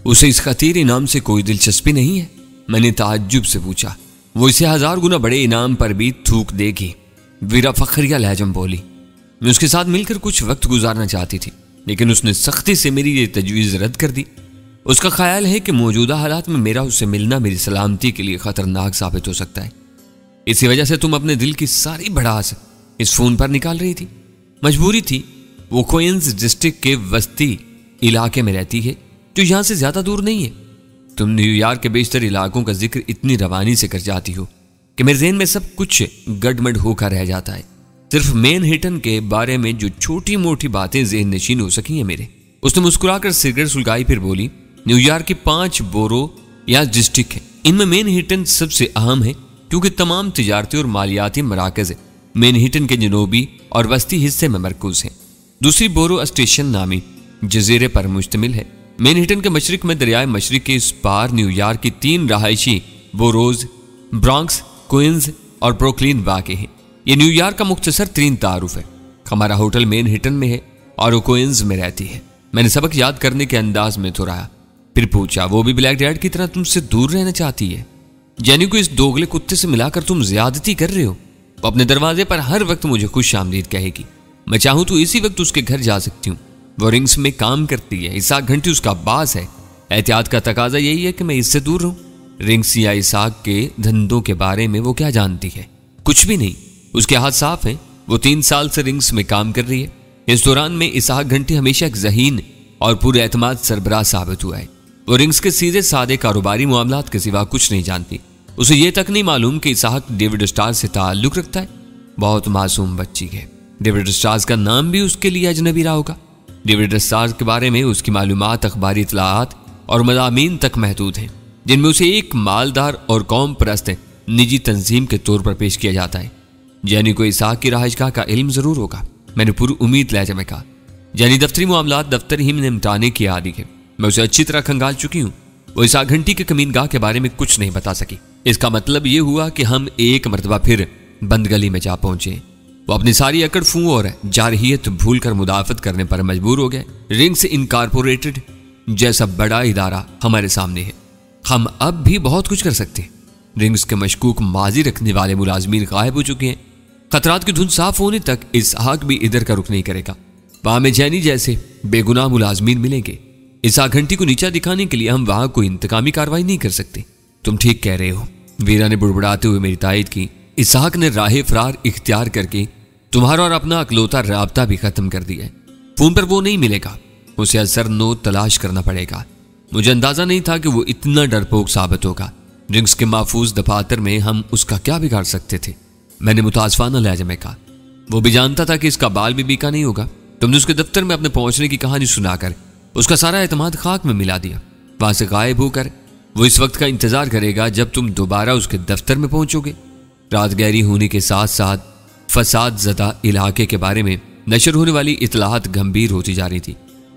उसे इस खतीर इनाम से कोई दिलचस्पी नहीं है? मैंने ताज्जुब से पूछा। वो इसे 1000 गुना बड़े इनाम पर भी थूक देगी, वीरा फखरिया लहजम बोली। मैं उसके साथ मिलकर कुछ वक्त गुजारना चाहती थी, लेकिन उसने सख्ती से मेरी ये तजवीज़ रद्द कर दी। उसका ख्याल है कि मौजूदा हालात में मेरा उससे मिलना मेरी सलामती के लिए खतरनाक साबित हो सकता है। इसी वजह से तुम अपने दिल की सारी भड़ास इस फोन पर निकाल रही थी। मजबूरी थी। वो क्वींस डिस्ट्रिक्ट के वस्ती इलाके में रहती है, जो यहां से ज्यादा दूर नहीं है। तुम न्यूयॉर्क के बेशतर इलाकों का जिक्र इतनी रवानी से कर जाती हो कि मेरे ज़हन में सब कुछ गड़मड़ होकर रह जाता है। सिर्फ मैनहट्टन के बारे में जो छोटी मोटी बातें ज़हन नशीन हो सकी हैं मेरे। उसने मुस्कुराकर सिगरेट सुलगाई, फिर बोली, न्यूयॉर्क की 5 बोरो या डिस्ट्रिक्ट है। इनमें मैनहट्टन सबसे अहम है, क्योंकि तमाम तिजारती और मालियाती मराकज़ मैनहट्टन के जनूबी और वस्ती हिस्से में मरकूज हैं। दूसरी बोरो स्टेशन नामी जजीरे पर मुश्तमिल है। मैनहट्टन के मशरिक में दरियाए मशरिक के इस पार न्यूयॉर्क की 3 रहायशी बोरोज ब्रॉन्क्स, क्वींस और ब्रुकलिन वाक़े हैं। ये न्यूयॉर्क का मुख्तसर 3 तारुफ है। हमारा होटल मैनहट्टन में है और वो क्वींस में रहती है। मैंने सबक याद करने के अंदाज में थोड़ा फिर पूछा, वो भी ब्लैक डैड की तरह तुमसे दूर रहना चाहती है? जेनी को इस दोगले कुत्ते से मिलाकर तुम ज्यादती कर रहे हो। वो अपने दरवाजे पर हर वक्त मुझे खुश आमदीद कहेगी। मैं चाहूं तो इसी वक्त उसके घर जा सकती हूँ। वो रिंग्स में काम करती है। इसाक घंटी उसका बास है। एहतियात का तकाजा यही है कि मैं इससे दूर रहूं। रिंग्स या इसाक के धंधों के बारे में वो क्या जानती है? कुछ भी नहीं। उसके हाथ साफ हैं। वो 3 साल से रिंग्स में काम कर रही है। इस दौरान में इसाक घंटी हमेशा एक ज़हीन और पूरे एतमाद सरबराह साबित हुआ है। वो रिंग्स के सीधे सादे कारोबारी मामलात के सिवा कुछ नहीं जानती। उसे यह तक नहीं मालूम कि इसाक डेविड स्टार से ताल्लुक रखता है। बहुत मासूम बच्ची है। डेविड स्टार्स का नाम भी उसके लिए अजनबी रहा होगा। डेविड स्टार्स के बारे में उसकी मालूमात अखबारी इतलाआत और मज़ामीन तक महदूद हैं, जिनमें उसे एक मालदार और कौम परस्त निजी तंजीम के तौर पर पेश किया जाता है। जैनी को इसाक की रहायशगाह का इल्म जरूर होगा, मैंने पूरी उम्मीद लहजे में कहा। जैनी दफ्तरी मामलात दफ्तर ही में निपटाने की आदी है। मैं उसे अच्छी तरह खंगाल चुकी हूँ। वो इसाक घंटी के कमीनगाह के बारे में कुछ नहीं बता सकी। इसका मतलब ये हुआ कि हम एक मरतबा फिर बंद गली में जा पहुंचे। वो अपनी सारी अकड़ फू और जारहियत भूल कर मुदाफत करने पर मजबूर हो गए। रिंग्स इनकॉर्पोरेटेड जैसा बड़ा इदारा हमारे सामने है। हम अब भी बहुत कुछ कर सकते हैं। रिंग्स के मशकूक माजी रखने वाले मुलाजमीन गायब हो चुके हैं। खतरात की धुन साफ होने तक इसहाक भी इधर का रुख नहीं करेगा। वहां में जैनी जैसे बेगुनाह मुलाजमीन मिलेंगे। इसाक घंटी को नीचा दिखाने के लिए हम वहां कोई इंतकामी कार्रवाई नहीं कर सकते। तुम ठीक कह रहे हो, वीरा ने बुड़बुड़ाते हुए मेरी तायद की। इसहाक ने राह फरार इख्तियार करके तुम्हारा और अपना अकलौता राबता भी खत्म कर दिया है। फोन पर वो नहीं मिलेगा। उसे असर नो तलाश करना पड़ेगा। मुझे अंदाजा नहीं था कि वो इतना डरपोक साबित होगा। रिंग्स के महफूज दफातर में हम उसका क्या बिगाड़ सकते थे? मैंने मुतासफाना लहजे में कहा। वो भी जानता था कि इसका बाल भी बीका नहीं होगा। तुमने उसके दफ्तर में अपने पहुंचने की कहानी सुनाकर उसका सारा एतमाद खाक में मिला दिया। वहां से गायब होकर वो इस वक्त का इंतजार करेगा जब तुम दोबारा उसके दफ्तर में पहुंचोगे। रात गहरी होने के साथ साथ फसाद ज़दा इलाके के बारे में नशर होने वाली इतलाहत गंभीर होती जा रही थी।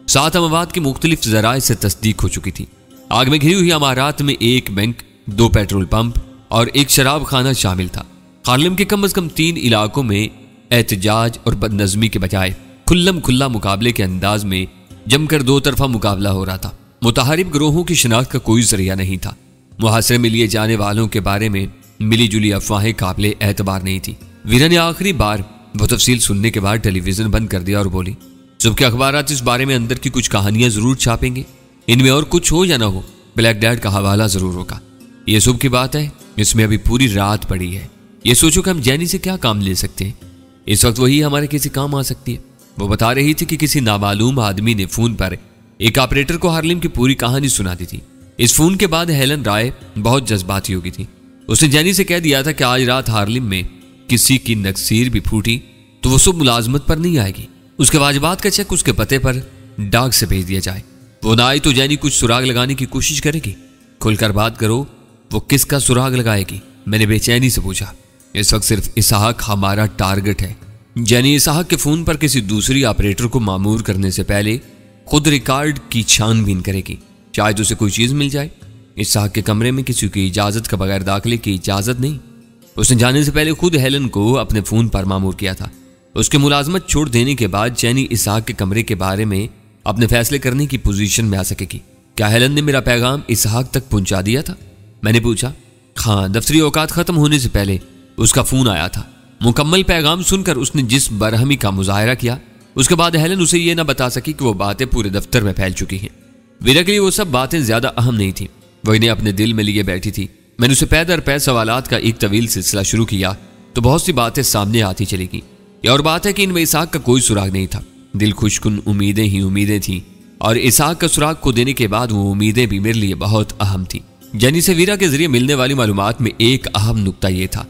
7 मवाद की मुख्तलिफ ज़राए से तस्दीक हो चुकी थी। आग में घिरी हुई अमारात में 1 बैंक, 2 पेट्रोल पंप और 1 शराब खाना शामिल था। हार्लेम के कम अज कम 3 इलाकों में एहतजाज और बदनज़मी के बजाय खुल्लम खुल्ला मुकाबले के अंदाज में जमकर 2 तरफा मुकाबला हो रहा था। मुताहरिब ग्रोहों की शिनाख्त का कोई जरिया नहीं था। मुहासरे में लिए जाने वालों के बारे में मिली जुली अफवाहें काबिले एतबार नहीं थी। वीरा ने आखिरी बार वो तफसील सुनने के बाद टेलीविजन बंद कर दिया और बोली, सुबह के अखबारात इस बारे में अंदर की कुछ कहानियां जरूर छापेंगे। इनमें और कुछ हो या ना हो, ब्लैक डैड का हवाला जरूर होगा। ये सुबह की बात है, इसमें अभी पूरी रात पड़ी है। ये सोचो कि हम जैनी से क्या काम ले सकते हैं। इस वक्त वही हमारे किसी काम आ सकती है। वो बता रही थी कि किसी नामालूम आदमी ने फोन पर एक ऑपरेटर को हार्लेम की पूरी कहानी सुना दी थी। इस फोन के बाद हेलन राय बहुत जज्बाती हो गई थी। उसने जैनी से कह दिया था कि आज रात हार्लेम में किसी की नक्सीर भी फूटी तो वो सुबह मुलाजमत पर नहीं आएगी। उसके वाजिबात का चेक उसके पते पर डाक से भेज दिया जाए। वो ना आई तो जैनी कुछ सुराग लगाने की कोशिश करेगी। खुलकर बात करो, वो किसका सुराग लगाएगी? मैंने बेचैनी से पूछा। इस वक्त सिर्फ इसहाक हमारा टारगेट है। जैनी इसहाक के फोन पर किसी दूसरी ऑपरेटर को मामूर करने से पहले खुद रिकॉर्ड की छानबीन करेगी। शायद उसे कोई चीज मिल जाए। इसहाक के कमरे में किसी की इजाजत का बगैर दाखिले की इजाजत नहीं। उसने जाने से पहले खुद हेलन को अपने फोन पर मामूर किया था। उसके मुलाजमत छोड़ देने के बाद जैनी इसहाक के कमरे के बारे में अपने फैसले करने की पोजीशन में आ सकेगी। क्या हेलन ने मेरा पैगाम इसहाक तक पहुंचा दिया था? मैंने पूछा। हाँ, दफ्तरी औकात खत्म होने से पहले उसका फोन आया था। मुकम्मल पैगाम सुनकर उसने जिस बरहमी का मुजाहरा किया, उसके बाद हेलन उसे यह ना बता सकी कि वो बातें पूरे दफ्तर में फैल चुकी हैं। वीरा के लिए वो सब बातें ज्यादा अहम नहीं थी, वो इन्हें अपने दिल में लिए बैठी थी। मैंने उसे पै दर पै सवालात का एक तवील सिलसिला शुरू किया तो बहुत सी बातें सामने आती चली गई। ये और बात है कि इनमें इसहाक का कोई सुराग नहीं था। दिल खुशकुन उम्मीदें ही उम्मीदें थीं, और इसहाक का सुराग को देने के बाद वो उम्मीदें भी मेरे लिए बहुत अहम थी। जैनी से वीरा के जरिए मिलने वाली मालूमात में एक अहम नुक्ता यह था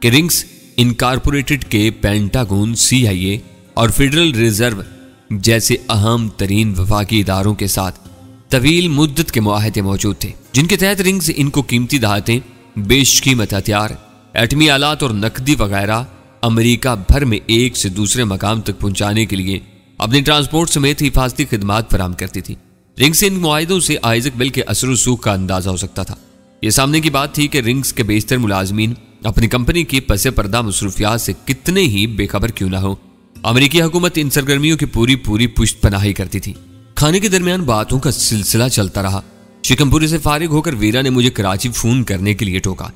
कि रिंग्स इनकॉर्पोरेटेड के पेंटागन, CIA और फेडरल रिजर्व जैसे अहम तरीन वफाकी इदारों के साथ तवील मुद्दत के मुआहदे मौजूद थे, जिनके तहत रिंग्स इनको कीमती दहातें, बेशकीमत हथियार, एटमी आलात और नकदी वगैरह अमेरिका भर में एक से दूसरे मकाम तक पहुंचाने के लिए अपने ट्रांसपोर्ट समेत हिफाजती खिदमात फराम करती थी। रिंग्स इन मुआहिदों से आइजक बेल के असर रसूख का अंदाजा हो सकता था। यह सामने की बात थी कि रिंग्स के बेशतर मुलाजमीन अपनी कंपनी की पसे पर्दा मसरूफियात से कितने ही बेखबर क्यों ना हो, अमेरिकी हुकूमत इन सरगर्मियों की पूरी पुष्ट पनाही करती थी। खाने के दरमियान बातों का सिलसिला चलता रहा। शिकमपुरी से फारिग होकर वीरा ने मुझे कराची फोन करने के लिए टोका।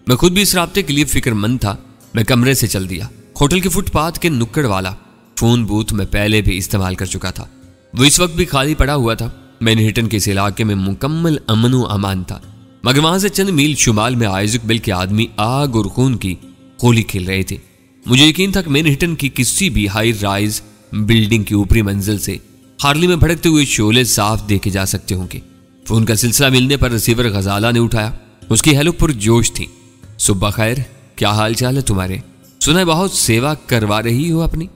मैं खुद भी इस राब्ते के लिए फिक्रमंद था। मैं कमरे से चल दिया। होटल के फुटपाथ के नुक्कड़ वाला फोन बूथ में पहले भी इस्तेमाल कर चुका था, वो इस वक्त भी खाली पड़ा हुआ था। मैनहट्टन के इस इलाके में मुकम्मल अमन व अमान था, मगर वहां से चंद मील शुमाल में आइजक बेल के आदमी आग और खून की होली खेल रहे थे। मुझे यकीन था कि मैनहट्टन की किसी भी हाई राइज बिल्डिंग की ऊपरी मंजिल से हार्ली में भड़कते हुए शोले साफ देखे जा सकते होंगे। फोन का सिलसिला मिलने पर रिसीवर गजाला ने उठाया। उसकी हेलो पुरजोश थी। सुबह खैर, क्या हाल चाल है तुम्हारे? सुना है बहुत सेवा करवा रही हो अपनी।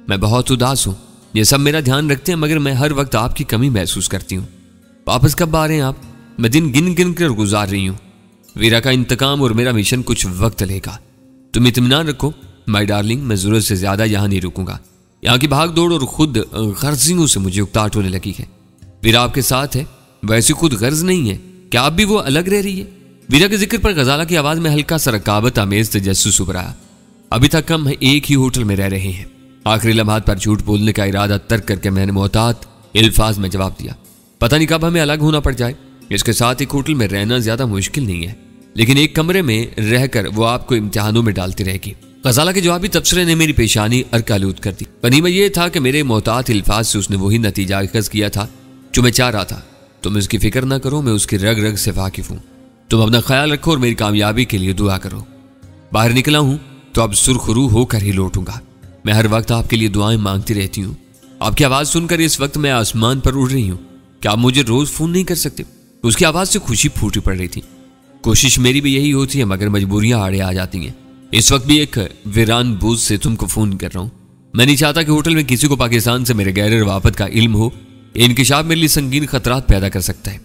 मैं बहुत उदास हूं, ये सब मेरा ध्यान रखते हैं, मगर मैं हर वक्त आपकी कमी महसूस करती हूँ। वापस कब आ रहे हैं आप? मैं दिन गिन गिन कर गुजार रही हूँ। वीरा का इंतकाम और मेरा मिशन कुछ वक्त लेगा। तुम इत्मीनान रखो माय डार्लिंग, मैं जरूरत से ज्यादा यहाँ नहीं रुकूंगा। यहाँ की भाग दौड़ और खुद गर्जियों से मुझे उकताहट होने लगी है। वीरा आपके साथ है, वैसी खुद गर्ज नहीं है, क्या आप भी वो अलग रह रही है? वीरा के जिक्र पर गजाला की आवाज में हल्का सा रकाबत आमेज तजस्सुस उभरा। अभी तक हम एक ही होटल में रह रहे हैं। आखिरी लम्हात पर झूठ बोलने का इरादा तर्क करके मैंने मोहतात अल्फाज में जवाब दिया, पता नहीं कब हमें अलग होना पड़ जाए। इसके साथ एक होटल में रहना ज्यादा मुश्किल नहीं है, लेकिन एक कमरे में रहकर वो आपको इम्तिहानों में डालती रहेगी। गजाला के जवाबी तबसरे ने मेरी पेशानी अर्कालूद कर दी। गनीमत यह था कि मेरे मोहतात अल्फाज से उसने वही नतीजा अखज़ किया था जो मैं चाह रहा था। तुम इसकी फिक्र ना करो, मैं उसकी रग रग से वाकिफ हूं। तुम अपना ख्याल रखो और मेरी कामयाबी के लिए दुआ करो। बाहर निकला हूं तो अब सुरखरू होकर ही लौटूंगा। मैं हर वक्त आपके लिए दुआएं मांगती रहती हूँ। आपकी आवाज सुनकर इस वक्त मैं आसमान पर उड़ रही हूँ। क्या आप मुझे रोज फोन नहीं कर सकते? उसकी आवाज से खुशी फूटी पड़ रही थी। कोशिश मेरी भी यही होती है, मगर मजबूरियां आड़े आ जाती हैं। इस वक्त भी एक वीरान बूझ से तुमको फोन कर रहा हूँ। मैं नहीं चाहता कि होटल में किसी को पाकिस्तान से मेरे गैर रवाफत का इल्म हो। इंकिशाफ मेरे लिए संगीन खतरात पैदा कर सकता है।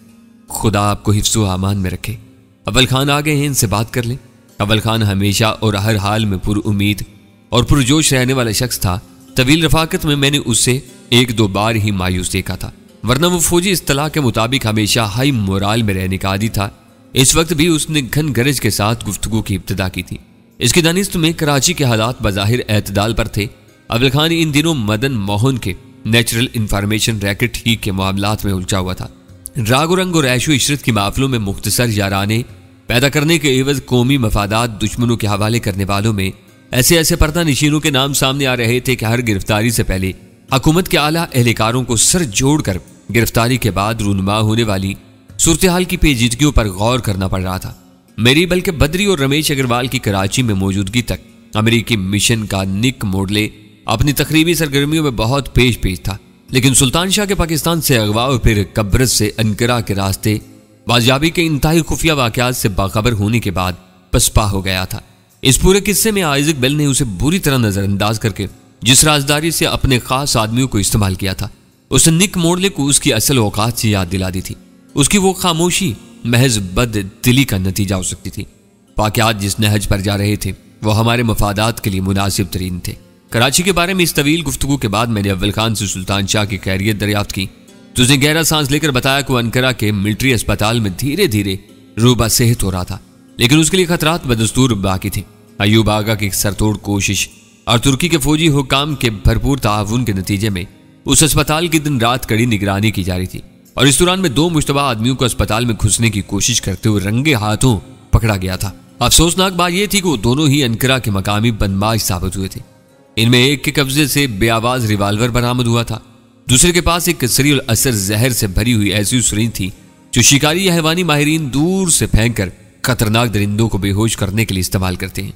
खुदा आपको हिफ्ज़ व अमान में रखे। अव्वल खान आ गए हैं, इनसे बात कर लें। अव्वल खान हमेशा और हर हाल में पुरुम्मीद और पुरजोश रहने वाला शख्स था। तवील रफाकत में मैंने उससे एक दो बार ही मायूस देखा था, वरना वो फौजी इस्तिलाह के मुताबिक हमेशा हाई मोराल में रहने का आदी था। इस वक्त भी उसने घन गरज के साथ गुफ्तगू की इब्तिदा की थी। इसकी दानिस्त में कराची के हालात बज़ाहिर एतदाल पर थे। अव्वल खान इन दिनों मदन मोहन के नेचुरल इंफॉर्मेशन रैकेट ही के मामलात में उलझा हुआ था। राग और रंग और ऐशो इशरत की महफिलों में मुख्तसर याराने पैदा करने के एवज कौमी मफादात दुश्मनों के हवाले करने वालों में ऐसे ऐसे पर्दा निशीनों के नाम सामने आ रहे थे कि हर गिरफ्तारी से पहले हुकूमत के आला एहलकारों को सर जोड़कर गिरफ्तारी के बाद रूनुमा होने वाली सूरत हाल की पेचीदगियों पर गौर करना पड़ रहा था। मेरी बल्कि बद्री और रमेश अग्रवाल की कराची में मौजूदगी तक अमेरिकी मिशन का निक मोडले अपनी तकरीबी सरगर्मियों में बहुत पेश था, लेकिन सुल्तान शाह के पाकिस्तान से अगवा और फिर कब्रस से अनकरा के रास्ते बाजियाबी के इंतहाई खुफिया वाकयात से बाखबर होने के बाद पसपा हो गया था। इस पूरे किस्से में आइजक बेल ने उसे बुरी तरह नजरअंदाज करके जिस राजदारी से अपने खास आदमियों को इस्तेमाल किया था, उसने निक मोडले को उसकी असल औकात से याद दिला दी थी। उसकी वो खामोशी महज बद दिली का नतीजा हो सकती थी। वाकयात जिस नहज पर जा रहे थे वो हमारे मफादात के लिए मुनासिब तरीन थे। कराची के बारे में इस तवील गुफ्तगू के बाद मैंने अव्वल खान से सुल्तान शाह की खैरियत दरियाफ्त की तो उसने गहरा सांस लेकर बताया कि अनकरा के मिलिट्री अस्पताल में धीरे धीरे रूबा सेहत हो रहा था, लेकिन उसके लिए खतरात बदस्तूर बाकी थे। अयूब आगा की सरतोड़ कोशिश और तुर्की के फौजी हुकाम के भरपूर ताउन के नतीजे में उस अस्पताल की दिन रात कड़ी निगरानी की जा रही थी। और इस दौरान मैं 2 मुश्तबा आदमियों को अस्पताल में घुसने की कोशिश करते हुए रंगे हाथों पकड़ा गया था। अफसोसनाक बात यह थी कि वो दोनों ही अनकरा के मकामी बदमाश साबित हुए थे। इनमें एक के कब्जे से बेआवाज रिवाल्वर बरामद हुआ था, दूसरे के पास एक कसरी और असर जहर से भरी हुई ऐसी सुरीन थी जो शिकारी या हैवानी माहिरीन दूर से फेंक कर खतरनाक दरिंदों को बेहोश करने के लिए इस्तेमाल करते हैं।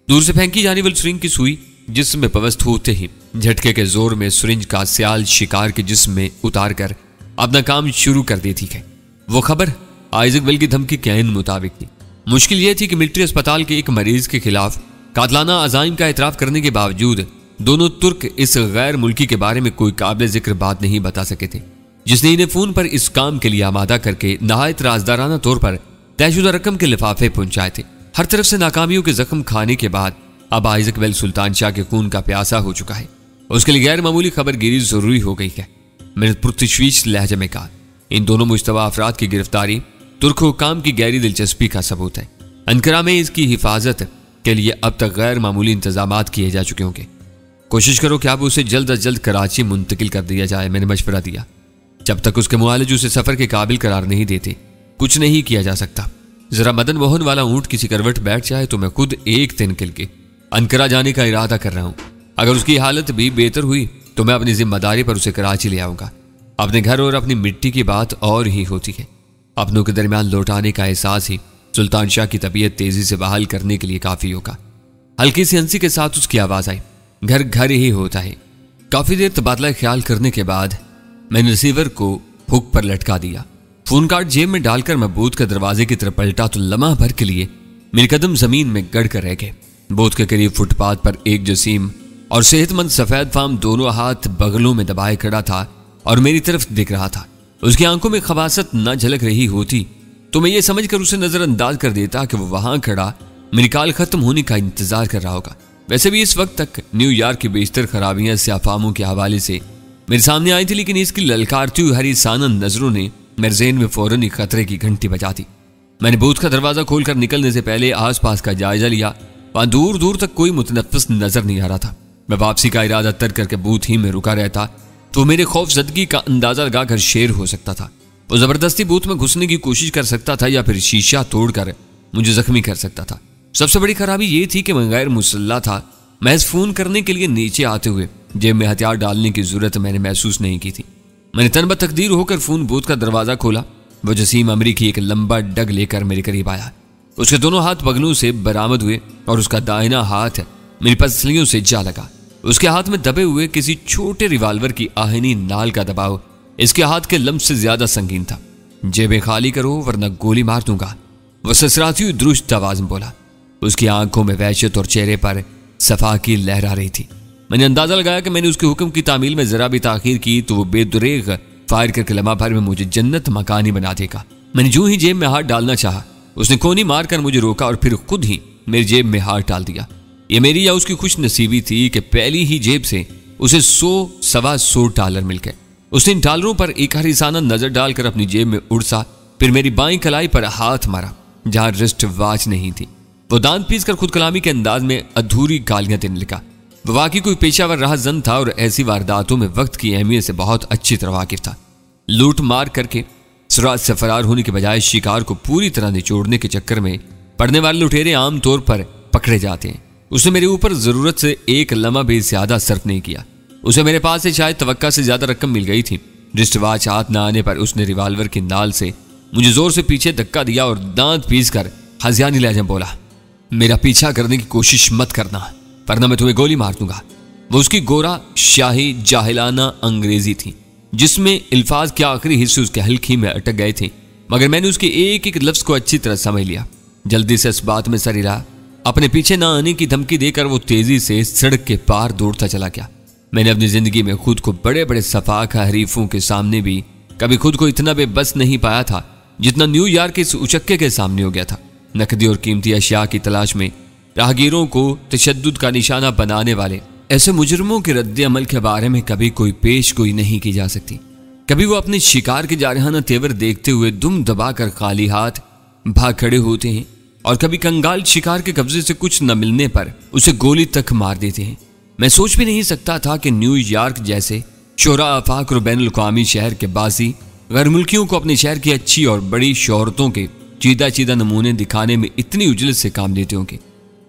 दूर से फेंकी जाने वाली सुरीन की सुई जिस्म में पवस्त होते ही झटके के जोर में सुरिंज का स्याल शिकार के जिस्म में उतार कर अपना काम शुरू कर देती है। वो खबर आइजक वेल की धमकी के ऐन मुताबिक थी। मुश्किल यह थी कि मिलिट्री अस्पताल के एक मरीज के खिलाफ कातलाना अजाइम का एतराफ करने के बावजूद दोनों तुर्क इस गैर मुल्की के बारे में कोई काबिल जिक्र बात नहीं बता सके थे, जिसने इन्हें फोन पर इस काम के लिए आमादा करके नहायत राजदाराना तौर पर तयशुदा रकम के लिफाफे पहुंचाए थे। हर तरफ से नाकामियों के जख्म खाने के बाद अब आइजक वेल सुल्तान शाह के खून का प्यासा हो चुका है। उसके लिए गैर मामूली खबर गिरी जरूरी हो गई है। मैंने पुरतशवीश लहजे में कहा, इन दोनों मुश्तबा अफराद की गिरफ्तारी तुर्क हुकाम की गहरी दिलचस्पी का सबूत है। अंकारा में इसकी हिफाजत के लिए अब तक गैर मामूली इंतजामात किए जा चुके होंगे। कोशिश करो कि अब उसे जल्द अज जल्द कराची मुंतकिल कर दिया जाए। मैंने मशवरा दिया। जब तक उसके मुआलिज उसे सफर के काबिल करार नहीं देते कुछ नहीं किया जा सकता। जरा मदन मोहन वाला ऊंट किसी करवट बैठ जाए तो मैं खुद एक दिन के लिए अंकारा जाने का इरादा कर रहा हूं। अगर उसकी हालत भी बेहतर हुई तो मैं अपनी जिम्मेदारी पर उसे कराची ले आऊंगा। अपने घर और अपनी मिट्टी की बात और ही होती है। अपनों के दरमियान लौटाने का एहसास ही सुल्तान शाह की तबीयत तेजी से बहाल करने के लिए काफी होगा। हल्की सी हंसी के साथ उसकी आवाज आई, घर घर ही होता है। काफी देर तबादला ख्याल करने के बाद मैंने रिसीवर को हुक पर लटका दिया। फोन कार्ड जेब में डालकर मैं बूथ के दरवाजे की तरफ पलटा तो लम्हा भर के लिए मेरे कदम जमीन में गड़ कर रह गए। बूथ के करीब फुटपाथ पर एक जसीम और सेहतमंद सफेद फार्म दोनों हाथ बगलों में दबाए खड़ा था और मेरी तरफ दिख रहा था। उसकी आंखों में खबासत न झलक रही होती तो मैं ये समझकर उसे नजरअंदाज कर देता कि वो वहां खड़ा मेरी काल खत्म होने का इंतजार कर रहा होगा। वैसे भी इस वक्त तक न्यूयॉर्क की बेशतर खराबियां स्याफामों के हवाले से मेरे सामने आई थी, लेकिन इसकी ललकारती हुई हरी सानंद नजरों ने मेरे ज़हन में फौरन ही खतरे की घंटी बजा दी। मैंने बूथ का दरवाजा खोलकर निकलने से पहले आसपास का जायजा लिया। वहां दूर दूर तक कोई मुतनफ्फिस नजर नहीं आ रहा था। मैं वापसी का इरादा तर्क करके बूथ ही में रुका रहता तो मेरे खौफजदगी का अंदाजा लगाकर शेर हो सकता था। वो जबरदस्ती बूथ में घुसने की कोशिश कर सकता था या फिर शीशा तोड़कर मुझे जख्मी कर सकता था। सबसे बड़ी खराबी यह थी कि मैं गैर मुसल्ला था। महज फोन करने के लिए नीचे आते हुए जेब में हथियार डालने की जरूरत मैंने महसूस नहीं की थी। मैंने तनबा तकदीर होकर फोन बूथ का दरवाजा खोला। वो जसीम अमरीकी एक लंबा डग लेकर मेरे करीब आया। उसके दोनों हाथ बगलों से बरामद हुए और उसका दाहिना हाथ मेरी पसलियों से जा लगा। उसके हाथ में दबे हुए किसी छोटे रिवाल्वर की आहनी नाल का दबाव इसके हाथ के लम्ब से ज्यादा संगीन था। जेबें खाली करो वरना गोली मार दूंगा, वह ससराती हुई दुरुस्त आवाज में बोला। उसकी आंखों में वहशत और चेहरे पर सफा की लहरा रही थी। मैंने अंदाजा लगाया कि मैंने उसके हुक्म की तामील में जरा भी ताखीर की तो वो बेदुरेग फायर करके लम्हा भर में मुझे जन्नत मकानी बना देगा। मैंने जो ही जेब में हाथ डालना चाहा उसने कोनी मारकर मुझे रोका और फिर खुद ही मेरी जेब में हाथ डाल दिया। ये मेरी या उसकी खुश नसीबी थी कि पहली ही जेब से उसे 100-125 डॉलर मिल गए। उसने इन डॉलरों पर एक हरीसाना नजर डालकर अपनी जेब में उड़सा, फिर मेरी बाईं कलाई पर हाथ मारा जहां रिस्ट वॉच नहीं थी। वो दांत पीस कर खुद कलामी के अंदाज में अधूरी गालियां देने लगा। वो वाकई कोई पेशावर राहजन था और ऐसी वारदातों में वक्त की अहमियत से बहुत अच्छी तरह वाकिफ था। लूट मार करके सुराज से फरार होने के बजाय शिकार को पूरी तरह निचोड़ने के चक्कर में पड़ने वाले लुटेरे आमतौर पर पकड़े जाते हैं। उसने मेरे ऊपर जरूरत से एक लम्हा भी ज्यादा सर्फ नहीं किया। उसे मेरे पास से शायद तवक्का से ज्यादा रकम मिल गई थी। रिस्ट वॉच हाथ न आने पर उसने रिवाल्वर की नाल से मुझे जोर से पीछे धक्का दिया और दांत पीस कर हज़ियानी लहजे में बोला, मेरा पीछा करने की कोशिश मत करना वरना मैं तुम्हें गोली मार दूंगा। वो उसकी गोरा शाही जाहिलाना अंग्रेजी थी जिसमें अल्फाज के आखिरी हिस्से उसके हल्की में अटक गए थे, मगर मैंने उसके एक एक लफ्ज को अच्छी तरह समझ लिया। जल्दी से इस बात में सर हिला। अपने पीछे ना आने की धमकी देकर वो तेजी से सड़क के पार दौड़ता चला गया। मैंने अपनी जिंदगी में खुद को बड़े बड़े सफाक हरीफों के सामने भी कभी खुद को इतना बेबस नहीं पाया था जितना न्यूयॉर्क के इस उचक्के के सामने हो गया था। नकदी और कीमती अशिया की तलाश में राहगीरों को तशद्दुद का निशाना बनाने वाले ऐसे मुजरमों के रद्द अमल के बारे में कभी कोई पेशगोई नहीं की जा सकती। कभी वो अपने शिकार के जारहाना तेवर देखते हुए दुम दबाकर खाली हाथ भाग खड़े होते हैं और कभी कंगाल शिकार के कब्जे से कुछ न मिलने पर उसे गोली तक मार देते हैं। मैं सोच भी नहीं सकता था कि न्यूयॉर्क जैसे शोरा आफाक और बैनुल अक़वामी शहर के बाजी गैर मुल्कियों को अपने शहर की अच्छी और बड़ी शोहरतों के चीदा चीदा नमूने दिखाने में इतनी उजलत से काम लेते होंगे।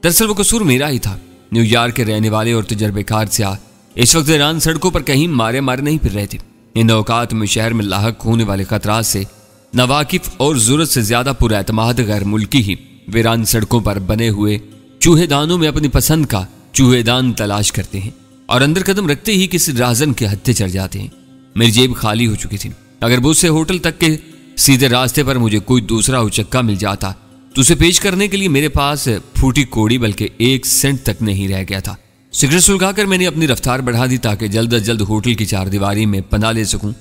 दरअसल वो कसूर मेरा ही था। न्यूयॉर्क के रहने वाले और तजर्बेकार सियाह इस वक्त ईरान सड़कों पर कहीं मारे मारे नहीं फिर रहे थे। इन औकात में शहर में लाहक होने वाले खतरात से नवाकिफ और जरूरत से ज्यादा पुरएतमाद गैर मुल्की ही वीरान सड़कों पर बने हुए चूहेदानों में अपनी पसंद का चूहेदान तलाश करते हैं और अंदर कदम रखते ही किसी राजन के हत्थे चढ़ जाते हैं। मेरी जेब खाली हो चुकी थी। अगर बुध से होटल तक के सीधे रास्ते पर मुझे कोई दूसरा उचक्का मिल जाता तो उसे पेश करने के लिए मेरे पास फूटी कोड़ी बल्कि 1 सेंट तक नहीं रह गया था। सिगरेट सुलगाकर मैंने अपनी रफ्तार बढ़ा दी ताकि जल्द अज जल्द होटल की चारदीवारी में पनाह ले सकूं।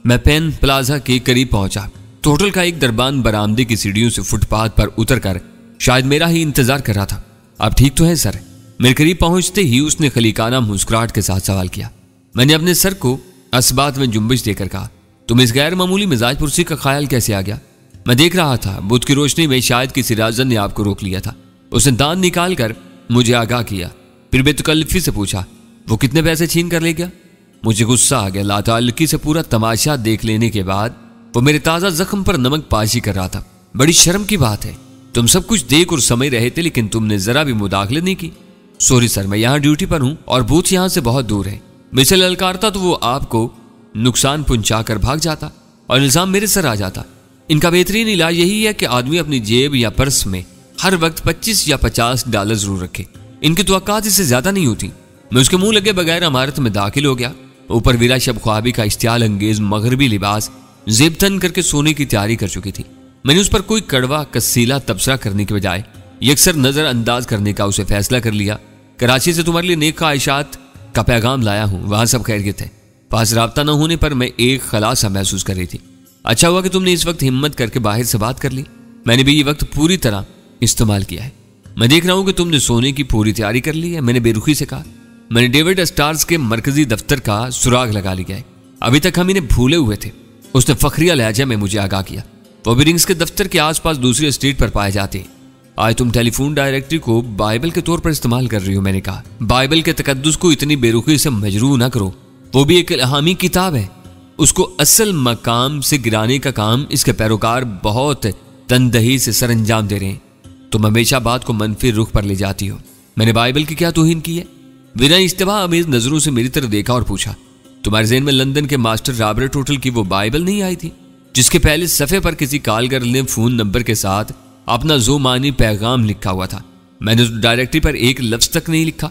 मैं पेन प्लाजा के करीब पहुंचा तो होटल का एक दरबान बरामदे की सीढ़ियों से फुटपाथ पर उतरकर शायद मेरा ही इंतजार कर रहा था। आप ठीक तो है सर? मेरे करीब पहुंचते ही उसने खलीकाना मुस्कुराहट के साथ सवाल किया। मैंने अपने सर को असबात में जुम्बिश देकर कहा, तुम इस गैर मामूली मिजाज पुरसी का ख्याल कैसे आ गया? मैं देख रहा था बुध की रोशनी में शायद किसी राजन ने आपको रोक लिया था। उसने दांत निकाल कर मुझे आगाह किया, फिर बेतकल्लफी से पूछा, वो कितने पैसे छीन कर ले गया? मुझे गुस्सा आ गया। लाताल्लुकी से पूरा तमाशा देख लेने के बाद वो मेरे ताज़ा जख्म पर नमक पाशी कर रहा था। बड़ी शर्म की बात है, तुम सब कुछ देख और समझ रहे थे लेकिन तुमने जरा भी मुदाखलत नहीं की। सॉरी सर, मैं यहाँ ड्यूटी पर हूँ और बूथ यहाँ से बहुत दूर है। मुझसे ललकारता तो वो आपको नुकसान पहुंचा कर भाग जाता और इल्जाम मेरे सर आ जाता। इनका बेहतरीन इलाज यही है कि आदमी अपनी जेब या पर्स में हर वक्त 25 या 50 डॉलर जरूर रखे। इनकी तवक्कात इससे ज्यादा नहीं होती। मैं उसके मुंह लगे बगैर इमारत में दाखिल हो गया। ऊपर वीरा शब ख्वाबी का इश्तियाल अंगेज मगरबी लिबास जेब तन करके सोने की तैयारी कर चुकी थी। मैंने उस पर कोई कड़वा कसीला तबसरा करने के बजाय यकसर नजर अंदाज करने का उसे फैसला कर लिया। कराची से तुम्हारे लिए नेक ख्वाहिशात का पैगाम लाया हूँ, वहां सब खैरियत है। पास राब्ता न होने पर मैं एक खलासा महसूस कर रही थी। अच्छा हुआ कि तुमने इस वक्त हिम्मत करके बाहर से बात कर ली। मैंने भी ये वक्त पूरी तरह इस्तेमाल किया है। मैं देख रहा हूं कि तुमने सोने की पूरी तैयारी कर ली है। मैंने बेरुखी से कहा, मैंने डेविड स्टार्स के मरकजी दफ्तर का सुराग लगा लिया है। अभी तक हम इन्हें भूले हुए थे। उसने फखरिया लहजा में मुझे आगाह किया। वो भी रिंग्स के दफ्तर के आसपास दूसरी स्ट्रीट पर पाए जाते हैं। आज तुम टेलीफोन डायरेक्टरी को बाइबल के तौर पर इस्तेमाल कर रही हो। मैंने कहा, बाइबल के तकद्दुस को इतनी बेरुखी से मजरू ना करो। वो भी एक इल्हामी किताब है। उसको असल मकाम से गिराने का काम इसके पैरोकार बहुत तनदही से सरअंजाम दे रहे हैं। तुम हमेशा बात को मनफी रुख पर ले जाती हो। मैंने बाइबल की क्या तौहीन की है? बिना इस्तिबा अमेज नजरों से मेरी तरफ देखा और पूछा, तुम्हारे ज़हन में लंदन के मास्टर रॉबर्ट होटल की वो बाइबल नहीं आई थी जिसके पहले सफ़े पर किसी कालगर ने फ़ोन नंबर के साथ अपना ज़ोमानी पैगाम लिखा हुआ था? मैंने उस डायरेक्टरी पर एक लफ्ज़ तक नहीं लिखा।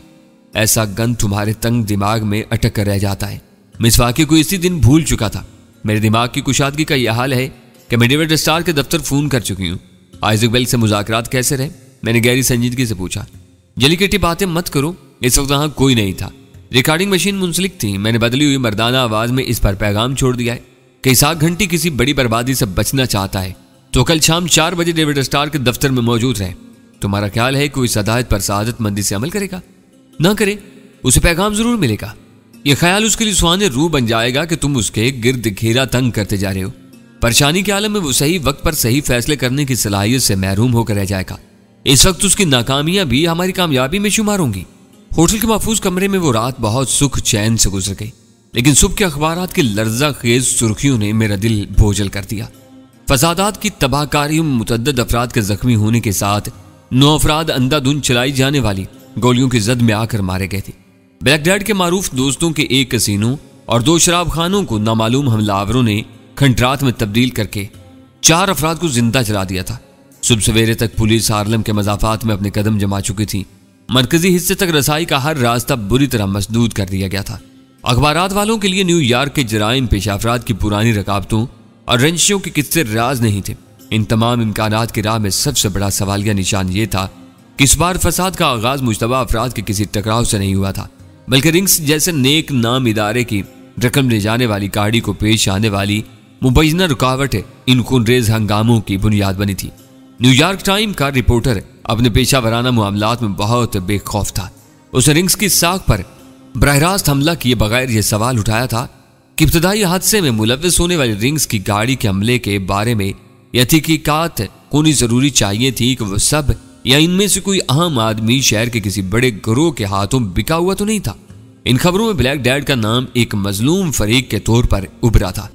ऐसा गंद तुम्हारे तंग दिमाग में अटक कर रह जाता है। मैं इस वाक़े को इसी दिन भूल चुका था। मेरे दिमाग की कुशादगी का यह हाल है कि मैं डेविड स्टार के दफ्तर फ़ोन कर चुकी हूँ। आइजक बेल से मुज़ाकरात कैसे रहे? मैंने गहरी संजीदगी से पूछा। जलीकटी बातें मत करो, इस वक्त वहाँ कोई नहीं था। रिकॉर्डिंग मशीन मुंसलिक थी। मैंने बदली हुई मर्दाना आवाज़ में इस पर पैगाम छोड़ दिया है कि इसाक घंटी किसी बड़ी बर्बादी से बचना चाहता है तो कल शाम 4 बजे डेविड स्टार के दफ्तर में मौजूद रहे। तुम्हारा ख्याल है कि इस हदायत पर सादतमंदी से अमल करेगा? ना करे, उसे पैगाम जरूर मिलेगा। यह ख्याल उसके लिए सुहाने रूह बन जाएगा कि तुम उसके गिर्द घेरा तंग करते जा रहे हो। परेशानी के आलम में वो सही वक्त पर सही फैसले करने की सलाहियत से महरूम होकर रह जाएगा। इस वक्त उसकी नाकामियां भी हमारी कामयाबी में शुमार होंगी। होटल के महफूज कमरे में वो रात बहुत सुख चैन से गुजर गई, लेकिन सुबह के अखबारात की लर्जा खेज सुर्खियों ने मेरा दिल बोझल कर दिया। फसादात की तबाहकारियों में मुतअद्दिद अफराद के जख्मी होने के साथ 9 अफराद अंधाधुंध चलाई जाने वाली गोलियों की जद में आकर मारे गए थे। ब्लैक डैड के मारूफ दोस्तों के एक कसीनो और 2 शराब खानों को नामालूम हमलावरों ने खंडरात में तब्दील करके 4 अफराद को जिंदा जला दिया था। सुबह सवेरे तक पुलिस हार्लम के मजाफात में अपने कदम जमा चुकी थी। मरकजी हिस्से तक रसाई का हर रास्ता बुरी तरह मसदूद कर दिया गया था। अखबारात वालों के लिए न्यूयॉर्क के जराइम पेशा अफराद की पुरानी रकाबतों और रंजिशों के किस्से राज नहीं थे। इन तमाम इम्कानात की राह में सबसे बड़ा सवालिया निशान ये था कि इस बार फसाद का आगाज मुश्तबा अफराद के किसी टकराव से नहीं हुआ था, बल्कि रिंग्स जैसे नेक नाम इदारे की रकम ले जाने वाली गाड़ी को पेश आने वाली मुबैना रुकावट इन खूनरेज हंगामों की बुनियाद बनी थी। न्यूयॉर्क टाइम का रिपोर्टर अपने पेशा वराना मामलात में बहुत बेखौफ था। उसने रिंग्स की साख पर बरहरास्त हमला किए बगैर यह सवाल उठाया था कि इब्तदाई हादसे में मुलव्विस होने वाली रिंग्स की गाड़ी के हमले के बारे में यह तहकीकात होनी जरूरी चाहिए थी कि वह सब या इनमें से कोई अहम आदमी शहर के किसी बड़े गिरोह के हाथों बिका हुआ तो नहीं था। इन खबरों में ब्लैक डैड का नाम एक मजलूम फरीक के तौर पर उभरा था।